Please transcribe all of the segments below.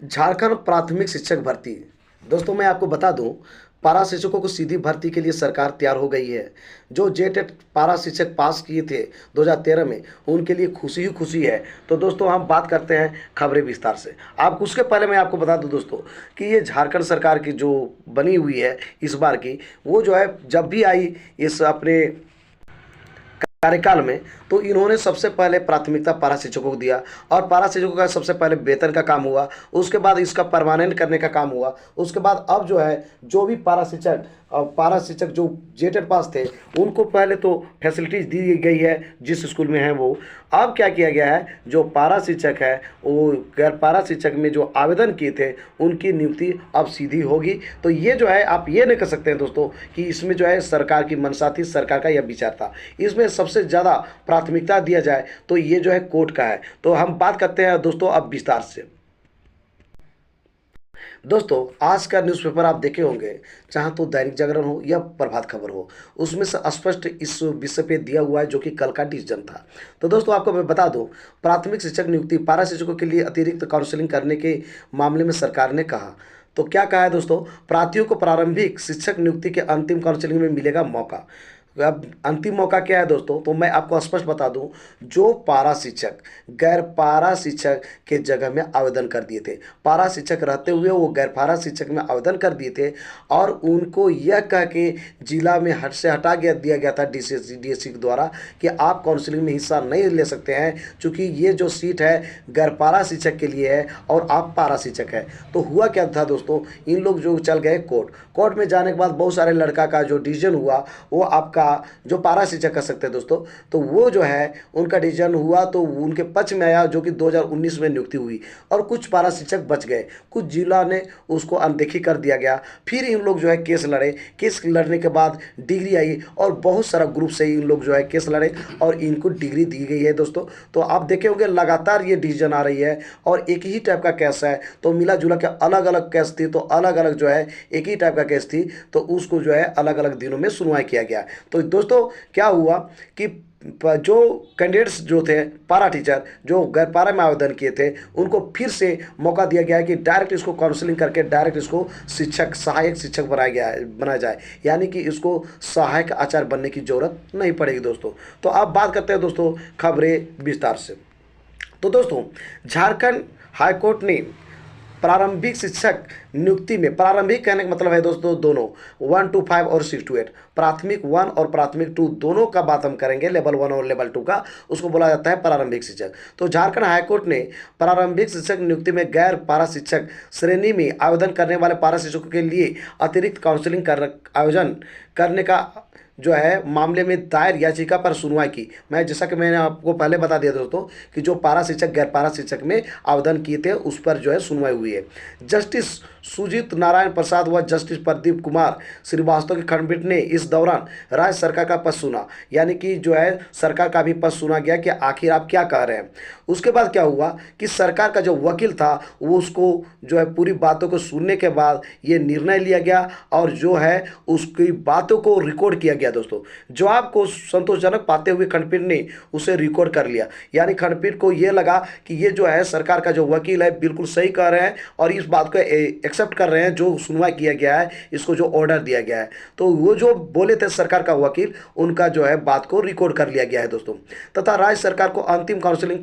झारखंड प्राथमिक शिक्षक भर्ती। दोस्तों मैं आपको बता दूं, पारा शिक्षकों को सीधी भर्ती के लिए सरकार तैयार हो गई है। जो जेटेट पारा शिक्षक पास किए थे 2013 में, उनके लिए खुशी ही खुशी है। तो दोस्तों हम बात करते हैं खबरें विस्तार से। आप उसके पहले मैं आपको बता दूं दोस्तों कि ये झारखंड सरकार की जो बनी हुई है इस बार की, वो जो है जब भी आई इस अपने कार्यकाल में, तो इन्होंने सबसे पहले प्राथमिकता पारा शिक्षकों को दिया। और पारा शिक्षकों का सबसे पहले वेतन का काम हुआ, उसके बाद इसका परमानेंट करने का काम हुआ। उसके बाद अब जो है जो भी पारा शिक्षक जो जेटेट पास थे, उनको पहले तो फैसिलिटीज दी गई है जिस स्कूल में है वो। अब क्या किया गया है, जो पारा शिक्षक है वो गैर पारा शिक्षक में जो आवेदन किए थे उनकी नियुक्ति अब सीधी होगी। तो ये जो है आप ये नहीं कर सकते हैं दोस्तों कि इसमें जो है सरकार की मंशा थी, सरकार का यह विचार था। इसमें सबसे ज़्यादा प्राथमिकता दिया जाए तो ये जो है कोर्ट का है। तो हम बात करते हैं दोस्तों अब विस्तार से। दोस्तों आज का न्यूज़पेपर आप देखे होंगे, चाहे तो दैनिक जागरण हो या प्रभात खबर हो, उसमें से स्पष्ट इस विषय पे दिया हुआ है जो कि कल का डिसीजन था। तो दोस्तों आपको मैं बता दूं, प्राथमिक शिक्षक नियुक्ति पारा शिक्षकों के लिए अतिरिक्त काउंसलिंग करने के मामले में सरकार ने कहा। तो क्या कहा है दोस्तों, प्रार्थियों को प्रारंभिक शिक्षक नियुक्ति के अंतिम काउंसलिंग में मिलेगा मौका। अब अंतिम मौका क्या है दोस्तों, तो मैं आपको स्पष्ट बता दूं, जो पारा शिक्षक गैर पारा शिक्षक के जगह में आवेदन कर दिए थे, पारा शिक्षक रहते हुए वो गैर पारा शिक्षक में आवेदन कर दिए थे, और उनको यह कह के जिला में हट से हटा दिया गया था डीएससी के द्वारा कि आप काउंसलिंग में हिस्सा नहीं ले सकते हैं, क्योंकि ये जो सीट है गैर पारा शिक्षक के लिए है और आप पारा शिक्षक है। तो हुआ क्या था दोस्तों, इन लोग जो चल गए कोर्ट में जाने के बाद बहुत सारे लड़का का जो डिसीजन हुआ, वो आपका जो पारा शिक्षक कर सकते हैं दोस्तों, तो वो जो है उनका डिसीजन हुआ तो उनके पक्ष में आया, जो कि 2019 में नियुक्ति हुई। और कुछ पारा शिक्षक बच गए, कुछ जिला ने उसको अनदेखी कर दिया गया। फिर इन लोग जो है केस लड़े, केस लड़ने के बाद डिग्री आई और बहुत सारा ग्रुप से इन लोग जो है केस लड़े और इनको डिग्री दी गई है दोस्तों। तो आप देखे होंगे लगातार ये डिसीजन आ रही है और एक ही टाइप का केस है, तो मिला जुला के अलग अलग केस थी, तो अलग अलग जो है एक ही टाइप का केस थी, तो उसको जो है अलग अलग दिनों में सुनवाई किया गया। तो दोस्तों क्या हुआ कि जो कैंडिडेट्स जो थे पारा टीचर जो गैर पारा में आवेदन किए थे, उनको फिर से मौका दिया गया है कि डायरेक्ट इसको काउंसलिंग करके डायरेक्ट इसको शिक्षक सहायक शिक्षक बनाया जाए, यानी कि इसको सहायक आचार्य बनने की जरूरत नहीं पड़ेगी दोस्तों। तो अब बात करते हैं दोस्तों खबरें विस्तार से। तो दोस्तों झारखंड हाईकोर्ट ने प्रारंभिक शिक्षक नियुक्ति में, प्रारंभिक कहने का मतलब है दोस्तों दोनों 1 to 5 और 6 to 8, प्राथमिक 1 और प्राथमिक 2 दोनों का बात हम करेंगे, लेवल 1 और लेवल 2 का, उसको बोला जाता है प्रारंभिक शिक्षक। तो झारखंड हाईकोर्ट ने प्रारंभिक शिक्षक नियुक्ति में गैर पारा शिक्षक श्रेणी में आवेदन करने वाले पारा शिक्षकों के लिए अतिरिक्त काउंसलिंग आयोजन करने का जो है मामले में दायर याचिका पर सुनवाई की। मैं जैसा कि मैंने आपको पहले बता दिया दोस्तों कि जो पारा शिक्षक गैर पारा शिक्षक में आवेदन किए थे उस पर जो है सुनवाई हुई है। जस्टिस सुजीत नारायण प्रसाद व जस्टिस प्रदीप कुमार श्रीवास्तव की खंडपीठ ने इस दौरान राज्य सरकार का पक्ष सुना, यानी कि जो है सरकार का भी पक्ष सुना गया कि आखिर आप क्या कह रहे हैं। उसके बाद क्या हुआ कि सरकार का जो वकील था वो उसको जो है पूरी बातों को सुनने के बाद ये निर्णय लिया गया और जो है उसकी बातों को रिकॉर्ड किया गया दोस्तों। जवाब को संतोषजनक पाते हुए खंडपीठ ने उसे रिकॉर्ड कर लिया, यानी खंडपीठ को यह लगा कि ये जो है सरकार का जो वकील है बिल्कुल सही कह रहे हैं और इस बात को एक्सेप्ट कर रहे हैं, जो सुनवाई किया गया है, इसको जो ऑर्डर दिया गया है। तो वो जो बोले थे सरकार का वकील, उनका जो है बात को रिकॉर्ड कर लिया गया है दोस्तों। तथा राज्य सरकार को अंतिम काउंसलिंग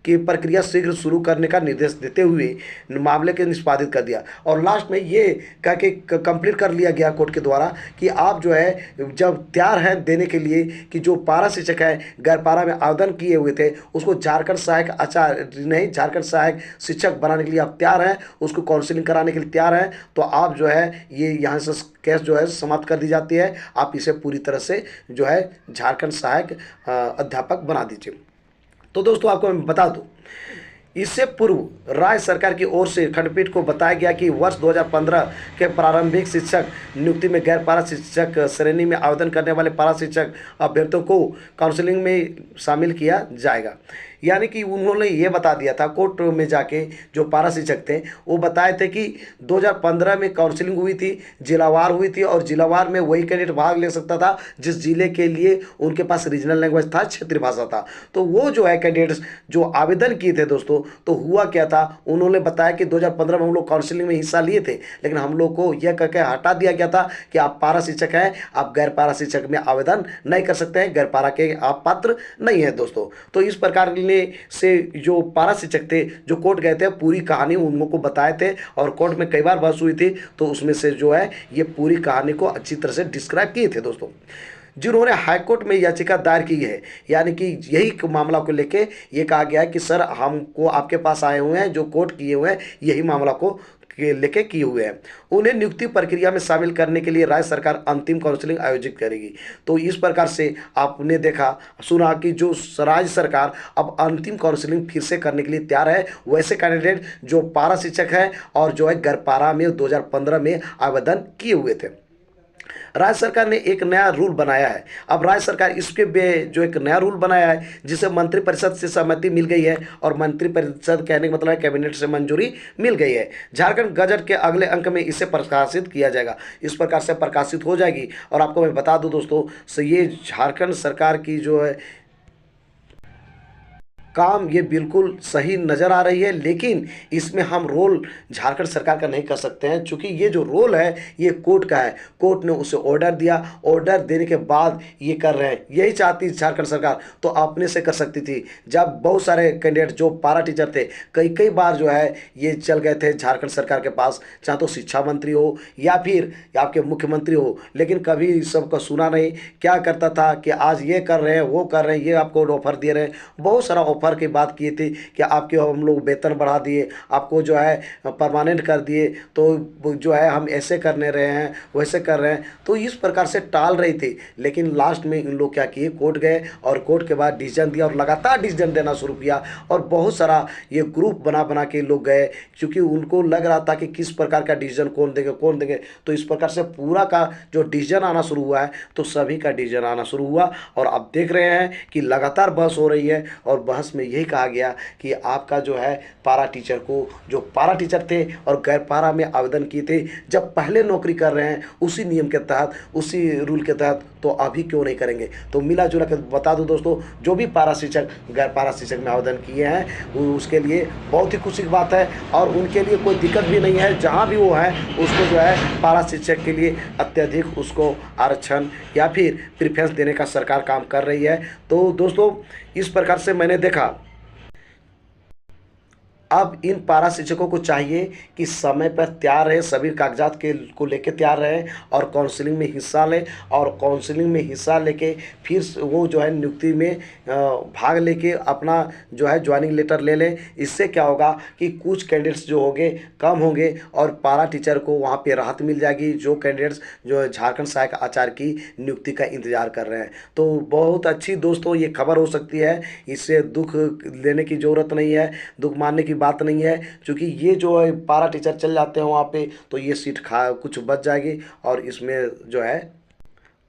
की प्रक्रिया शीघ्र शुरू करने का निर्देश देते हुए मामले के निष्पादित कर दिया। और लास्ट में ये कह के कंप्लीट कर लिया गया कोर्ट के द्वारा कि आप जो है जब तैयार हैं देने के लिए कि जो पारा शिक्षक है गैर पारा में आवेदन किए हुए थे उसको झारखंड सहायक आचार्य नहीं झारखंड सहायक शिक्षक बनाने के लिए आप तैयार हैं, उसको काउंसलिंग कराने के लिए तैयार हैं, तो आप जो है ये यहाँ से केस जो है समाप्त कर दी जाती है। आप इसे पूरी तरह से जो है झारखंड सहायक अध्यापक बना दीजिए। तो दोस्तों आपको मैं बता दूं, इससे पूर्व राज्य सरकार की ओर से खंडपीठ को बताया गया कि वर्ष 2015 के प्रारंभिक शिक्षक नियुक्ति में गैर पारा शिक्षक श्रेणी में आवेदन करने वाले पारा शिक्षक अभ्यर्थियों को काउंसलिंग में शामिल किया जाएगा। यानी कि उन्होंने ये बता दिया था कोर्ट में जाके, जो पारा शिक्षक थे वो बताए थे कि 2015 में काउंसलिंग हुई थी, जिलावार हुई थी, और जिलावार में वही कैंडिडेट भाग ले सकता था जिस जिले के लिए उनके पास रीजनल लैंग्वेज था, क्षेत्रीय भाषा था। तो वो जो है कैंडिडेट्स जो आवेदन किए थे दोस्तों, तो हुआ क्या था, उन्होंने बताया कि 2015 में हम लोग काउंसलिंग में हिस्सा लिए थे, लेकिन हम लोग को यह कहकर हटा दिया गया था कि आप पारा शिक्षक हैं, आप गैर पारा शिक्षक में आवेदन नहीं कर सकते हैं, गैर पारा के आप पात्र नहीं है दोस्तों। तो इस प्रकार से जो पारा शिक्षक थे जो कोर्ट गए थे, पूरी कहानी उन लोगों को बताए थे, और कोर्ट में कई बार बहस हुई थी, तो उसमें से जो है ये पूरी कहानी को अच्छी तरह से डिस्क्राइब किए थे दोस्तों। जिन्होंने हाईकोर्ट में याचिका दायर की है, यानी कि यही मामला को लेके ये कहा गया है कि सर हमको आपके पास आए हुए हैं, जो कोर्ट किए हुए हैं यही मामला को लेके किए हुए हैं, उन्हें नियुक्ति प्रक्रिया में शामिल करने के लिए राज्य सरकार अंतिम काउंसलिंग आयोजित करेगी। तो इस प्रकार से आपने देखा सुना कि जो राज्य सरकार अब अंतिम काउंसलिंग फिर से करने के लिए तैयार है, वैसे कैंडिडेट जो पारा शिक्षक है और जो है गैर पारा में 2015 में आवेदन किए हुए थे। राज्य सरकार ने एक नया रूल बनाया है। अब राज्य सरकार जो एक नया रूल बनाया है जिसे मंत्रिपरिषद से सहमति मिल गई है, और मंत्रिपरिषद कहने का मतलब है कैबिनेट से मंजूरी मिल गई है। झारखंड गजट के अगले अंक में इसे प्रकाशित किया जाएगा, इस प्रकार से प्रकाशित हो जाएगी। और आपको मैं बता दूं दोस्तों, ये झारखंड सरकार की जो है काम ये बिल्कुल सही नज़र आ रही है, लेकिन इसमें हम रोल झारखंड सरकार का नहीं कर सकते हैं, क्योंकि ये जो रोल है ये कोर्ट का है। कोर्ट ने उसे ऑर्डर दिया, ऑर्डर देने के बाद ये कर रहे हैं। यही चाहती झारखंड सरकार तो अपने से कर सकती थी। जब बहुत सारे कैंडिडेट जो पारा टीचर थे कई बार जो है ये चल गए थे झारखंड सरकार के पास, चाहे तो शिक्षा मंत्री हो या फिर आपके मुख्यमंत्री हो, लेकिन कभी सबका सुना नहीं। क्या करता था कि आज ये कर रहे हैं, वो कर रहे हैं, ये आपको ऑफर दे रहे हैं, बहुत सारा ऑफर की बात की थी कि आपके हम लोग वेतन बढ़ा दिए, आपको जो है परमानेंट कर दिए, तो जो है हम ऐसे करने रहे हैं, वैसे कर रहे हैं, तो इस प्रकार से टाल रही थी। लेकिन लास्ट में इन लोग क्या किए, कोर्ट गए और कोर्ट के बाद डिसीजन दिया, और लगातार डिसीजन देना शुरू किया, और बहुत सारा ये ग्रुप बना के लोग गए, क्योंकि उनको लग रहा था कि किस प्रकार का डिसीजन कौन देंगे। तो इस प्रकार से पूरा का जो डिसीजन आना शुरू हुआ है, तो सभी का डिसीजन आना शुरू हुआ, और अब देख रहे हैं कि लगातार बहस हो रही है, और बहस में यही कहा गया कि आपका जो है पारा टीचर को, जो पारा टीचर थे और गैर पारा में आवेदन किए थे, जब पहले नौकरी कर रहे हैं उसी नियम के तहत, उसी रूल के तहत, तो अभी क्यों नहीं करेंगे। तो मिला जुला कर बता दूं दोस्तों, जो भी पारा शिक्षक गैर पारा शिक्षक में आवेदन किए हैं उसके लिए बहुत ही खुशी की बात है, और उनके लिए कोई दिक्कत भी नहीं है। जहाँ भी वो है उसको जो है पारा शिक्षक के लिए अत्यधिक उसको आरक्षण या फिर प्रेफरेंस देने का सरकार काम कर रही है। तो दोस्तों इस प्रकार से मैंने देखा अब इन पारा शिक्षकों को चाहिए कि समय पर तैयार रहे, सभी कागजात को लेके तैयार रहे, और काउंसलिंग में हिस्सा लें, और काउंसलिंग में हिस्सा लेके फिर वो जो है नियुक्ति में भाग लेके अपना जो है ज्वाइनिंग लेटर ले लें। इससे क्या होगा कि कुछ कैंडिडेट्स जो होंगे कम होंगे, और पारा टीचर को वहाँ पे राहत मिल जाएगी, जो कैंडिडेट्स जो झारखंड सहायक आचार्य की नियुक्ति का इंतजार कर रहे हैं। तो बहुत अच्छी दोस्तों ये खबर हो सकती है, इससे दुख लेने की ज़रूरत नहीं है, दुख मानने की बात नहीं है, क्योंकि ये जो है पारा टीचर चल जाते हैं वहाँ पे, तो ये सीट कुछ बच जाएगी, और इसमें जो है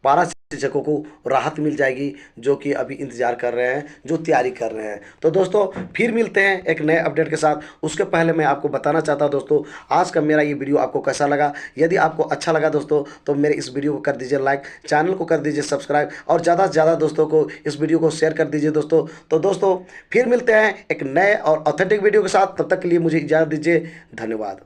पारा शिक्षकों को राहत मिल जाएगी, जो कि अभी इंतजार कर रहे हैं, जो तैयारी कर रहे हैं। तो दोस्तों फिर मिलते हैं एक नए अपडेट के साथ। उसके पहले मैं आपको बताना चाहता हूं दोस्तों, आज का मेरा ये वीडियो आपको कैसा लगा। यदि आपको अच्छा लगा दोस्तों तो मेरे इस वीडियो को कर दीजिए लाइक, चैनल को कर दीजिए सब्सक्राइब, और ज़्यादा से ज़्यादा दोस्तों को इस वीडियो को शेयर कर दीजिए दोस्तों। तो दोस्तों फिर मिलते हैं एक नए और ऑथेंटिक वीडियो के साथ, तब तक के लिए मुझे इजाज़त दीजिए। धन्यवाद।